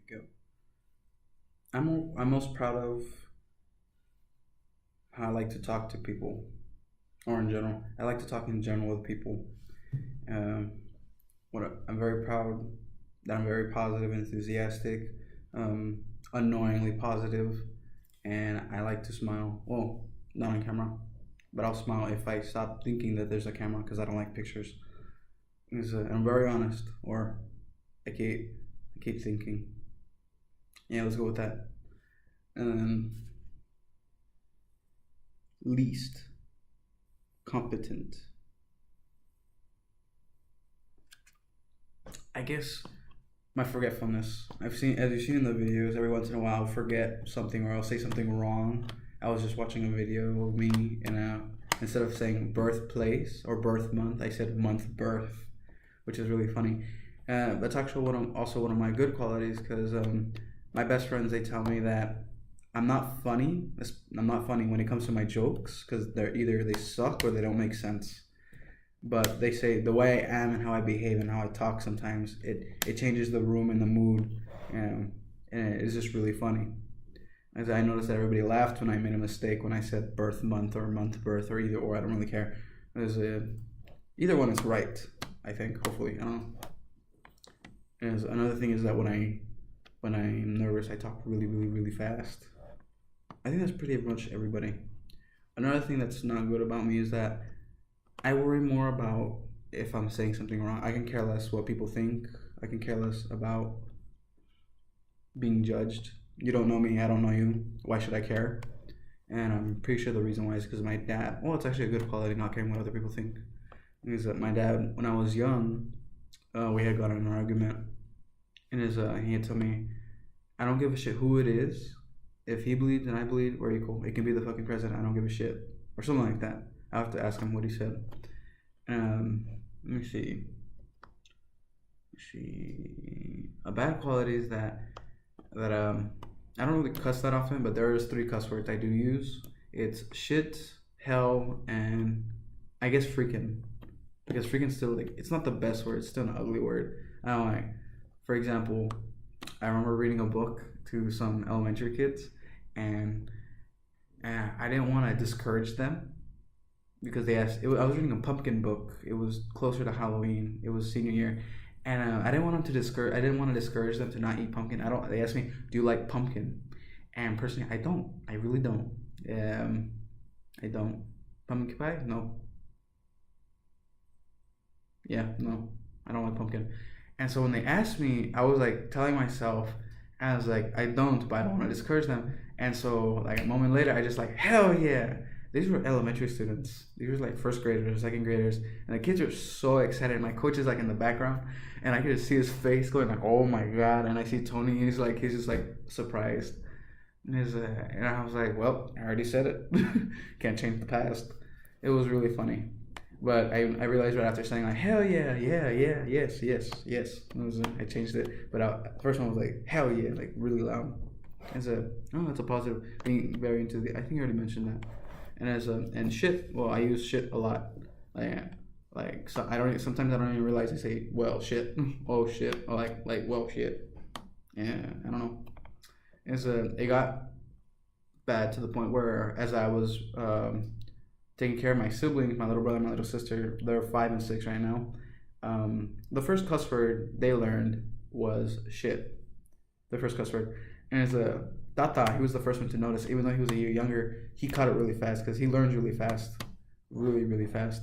we go. I'm most proud of how I like to talk to people, or in general. I like to talk in general with people. Um, I'm very proud that I'm very positive, enthusiastic, annoyingly positive, and I like to smile. Well, not on camera, but I'll smile if I stop thinking that there's a camera because I don't like pictures. I'm very honest, or I keep thinking. Yeah, let's go with that. Um, Least competent. I guess my forgetfulness. As you've seen in the videos, every once in a while I'll forget something or I'll say something wrong. I was just watching a video of me, and instead of saying birthplace or birth month, I said month birth, which is really funny. That's actually also one of my good qualities, because my best friends, they tell me that I'm not funny. I'm not funny when it comes to my jokes, because they suck or they don't make sense. But they say the way I am and how I behave and how I talk, sometimes it changes the room and the mood, and it's just really funny. As I noticed that everybody laughed when I made a mistake when I said birth month or month birth, or either or. I don't really care. Either one is right, I think. Hopefully, I don't know. And another thing is that when I'm nervous, I talk really, really, really fast. I think that's pretty much everybody. Another thing that's not good about me is that I worry more about if I'm saying something wrong. I can care less what people think. I can care less about being judged. You don't know me, I don't know you. Why should I care? And I'm pretty sure the reason why is because my dad, well, it's actually a good quality, not caring what other people think. Is that my dad, when I was young, we had gotten in an argument. And he had told me, I don't give a shit who it is. If he bleeds and I bleed, we're equal. It can be the fucking president. I don't give a shit. Or something like that. I have to ask him what he said. Let me see. A bad quality is that I don't really cuss that often, but there's 3 cuss words I do use. It's shit, hell, and I guess freaking. Because freaking still, like, it's not the best word. It's still an ugly word. I don't like. For example, I remember reading a book to some elementary kids, and I didn't want to discourage them, because they asked. I was reading a pumpkin book. It was closer to Halloween. It was senior year, and I didn't want them to discourage. I didn't want to discourage them to not eat pumpkin. They asked me, "Do you like pumpkin?" And personally, I don't. I really don't. I don't. Pumpkin pie? No. Yeah, no. I don't like pumpkin. And so when they asked me, I was like telling myself, I was like, I don't, but I don't want to discourage them. And so like a moment later, I just like, hell yeah. These were elementary students. These were like first graders, second graders. And the kids were so excited. My coach is like in the background, and I could just see his face going like, oh my God. And I see Tony, he's just like surprised. And I was like, well, I already said it. Can't change the past. It was really funny. But I realized right after saying like, hell yeah, yeah, yeah, yes, yes, yes. I changed it. But first one was like, hell yeah, like really loud. That's a positive. Being very into I think I already mentioned that. And shit, well, I use shit a lot. So sometimes I don't even realize I say, well, shit, oh shit, or like, well, shit. Yeah, I don't know. It got bad to the point where, as I was taking care of my siblings, my little brother, my little sister, they're 5 and 6 right now. The first cuss word they learned was shit. The first cuss word. And Tata, he was the first one to notice. Even though he was a year younger, he caught it really fast because he learns really fast. Really, really fast.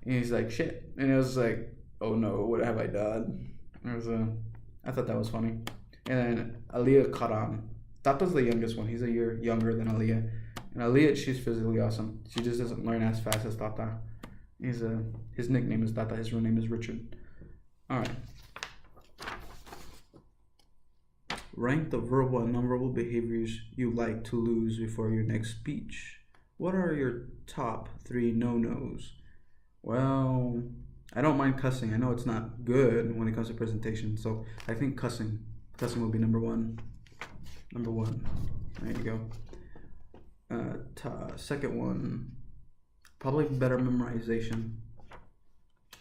And he's like, shit. And it was like, oh no, what have I done? I thought that was funny. And then Aaliyah caught on. Tata's the youngest one. He's a year younger than Aaliyah. And Aaliyah, she's physically awesome. She just doesn't learn as fast as Tata. His nickname is Tata. His real name is Richard. All right. Rank the verbal and nonverbal behaviors you like to lose before your next speech. What are your top 3 no-nos? Well, I don't mind cussing. I know it's not good when it comes to presentation, so I think cussing will be number 1. Number 1. There you go. Second one, probably better memorization,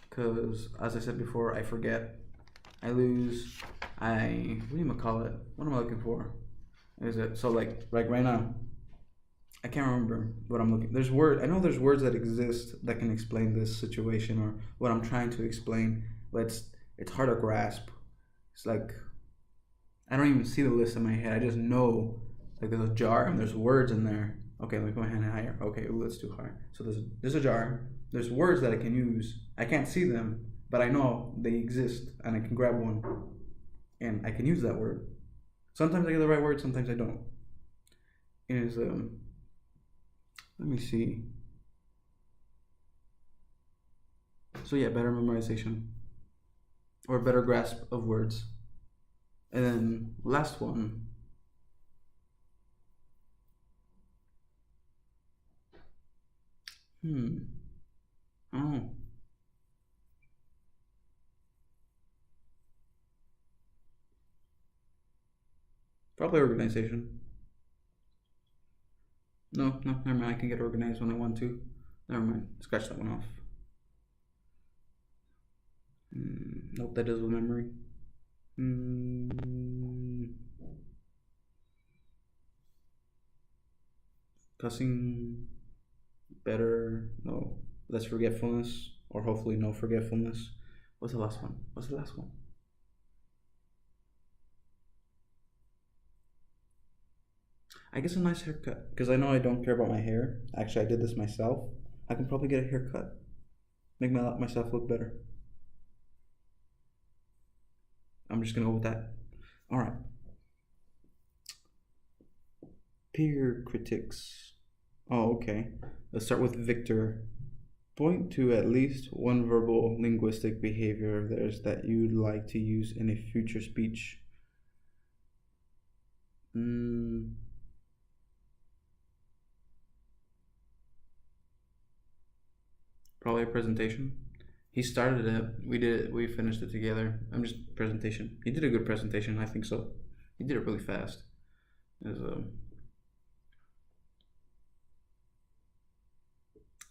because as I said before, I forget I lose. What do you call it? What am I looking for? Is it so like right now? I can't remember what I'm looking. There's word. I know there's words that exist that can explain this situation or what I'm trying to explain, but it's hard to grasp. It's like I don't even see the list in my head. I just know like there's a jar and there's words in there. Okay, let me put my hand higher. Okay, ooh, that's too high. So there's a jar. There's words that I can use. I can't see them, but I know they exist and I can grab one and I can use that word. Sometimes I get the right word, sometimes I don't. Is let me see. So yeah, better memorization or better grasp of words. And then last one. Oh. Probably organization. No, never mind. I can get organized when I want to. Never mind. Scratch that one off. Nope, that does with memory. Cussing. Better. No. Less forgetfulness. Or hopefully no forgetfulness. What's the last one? I guess a nice haircut. Because I know I don't care about my hair. Actually, I did this myself. I can probably get a haircut. Make myself look better. I'm just gonna go with that. Alright. Peer critics. Oh, okay. Let's start with Victor. Point to at least one verbal linguistic behavior of theirs that you'd like to use in a future speech. Probably a presentation. He started it. We did it. We finished it together. I'm just presentation. He did a good presentation. I think so. He did it really fast. It was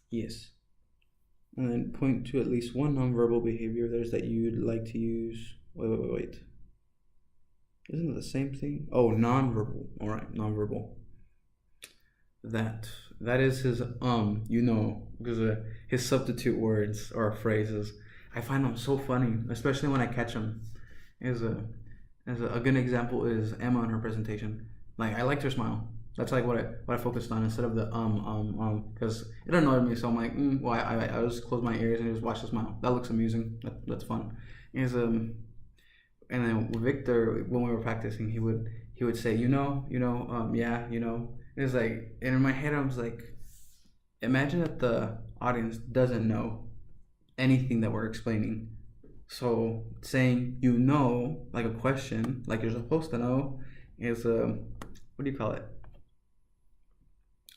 yes. And then point to at least one nonverbal behavior there's that you'd like to use. Wait. Isn't it the same thing? Oh, nonverbal. All right, nonverbal. That is his because his substitute words or phrases. I find them so funny, especially when I catch them. A good example is Emma in her presentation. Like I liked her smile. That's like what I focused on instead of the because it annoyed me. So I'm like, well, I just close my ears and just watch the smile. That looks amusing. That's fun. And then Victor, when we were practicing, he would say, yeah, It was like, and in my head I was like, imagine that the audience doesn't know anything that we're explaining. So saying like a question, like you're supposed to know, is what do you call it?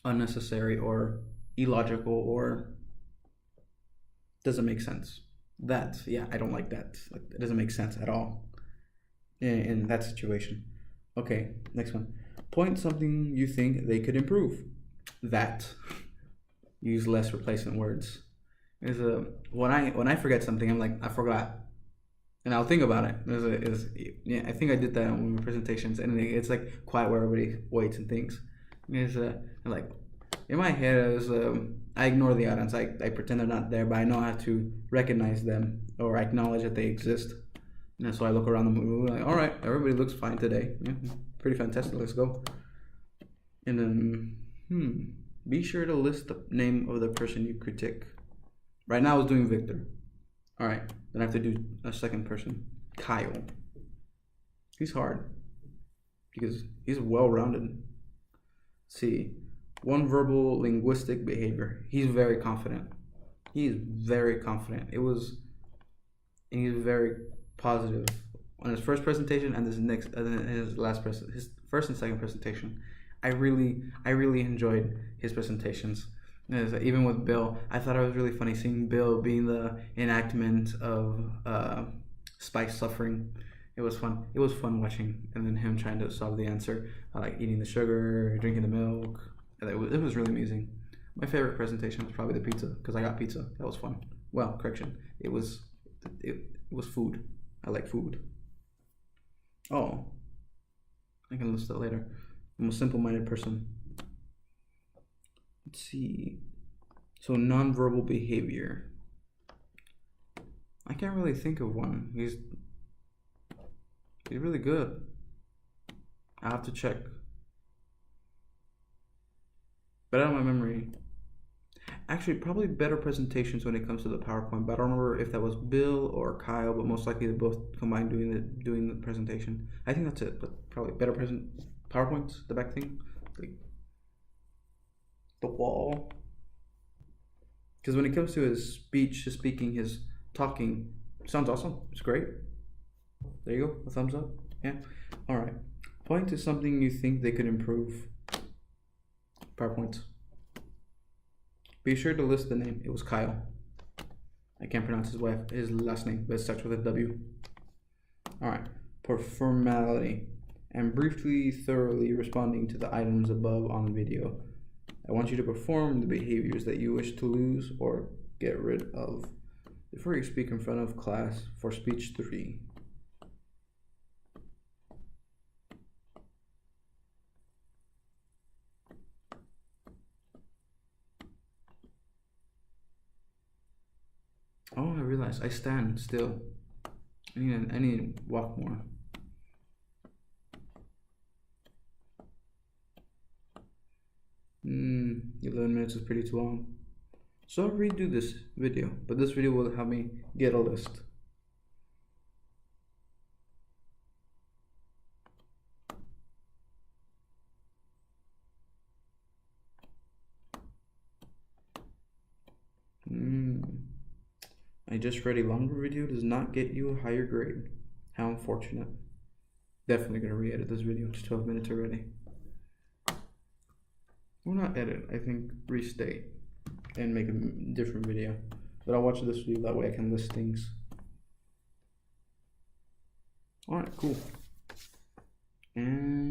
Unnecessary or illogical or doesn't make sense. I don't like that. Like it doesn't make sense at all in that situation. Okay, next one. Point something you think they could improve. That. Use less replacement words. Is when I forget something, I'm like I forgot, and I'll think about it. I think I did that on one of my presentations, and it's like quiet where everybody waits and thinks. Like in my head, I ignore the audience. I pretend they're not there, but I know how to recognize them or acknowledge that they exist. And so I look around the room like, all right, everybody looks fine today. Yeah, pretty fantastic. Let's go. And then, be sure to list the name of the person you critique. Right now I was doing Victor. All right, then I have to do a second person, Kyle. He's hard because he's well-rounded. See, one verbal linguistic behavior. He's very confident. He's very positive on his first presentation and his last his first and second presentation. I really enjoyed his presentations. Even with Bill, I thought it was really funny seeing Bill being the enactment of Spike's suffering. It was fun. It was fun watching, and then him trying to solve the answer, like eating the sugar, drinking the milk. It was really amusing. My favorite presentation was probably the pizza because I got pizza. That was fun. Well, correction, it was food. I like food. Oh, I can list that later. I'm a simple-minded person. Let's see. So nonverbal behavior. I can't really think of one. He's really good. I have to check. But out of my memory. Actually, probably better presentations when it comes to the PowerPoint. But I don't remember if that was Bill or Kyle. But most likely they both combined doing the presentation. I think that's it. But probably better PowerPoints, the back thing, like the wall. Because when it comes to his speech, his speaking, his talking, sounds awesome. It's great. There you go. A thumbs up. Yeah. All right. Point to something you think they could improve. PowerPoints. Be sure to list the name. It was Kyle. I can't pronounce his last name, but it starts with a W. All right. Formality. And briefly, thoroughly responding to the items above on the video. I want you to perform the behaviors that you wish to lose or get rid of before you speak in front of class for speech 3. Oh, I realized I stand still. I need to walk more. 11 minutes is pretty too long. So I'll redo this video, but this video will help me get a list. I just read a longer video does not get you a higher grade. How unfortunate. Definitely gonna re-edit this video. It's 12 minutes already. Well, not edit. I think restate and make a different video. But I'll watch this video, that way I can list things. Alright, cool. And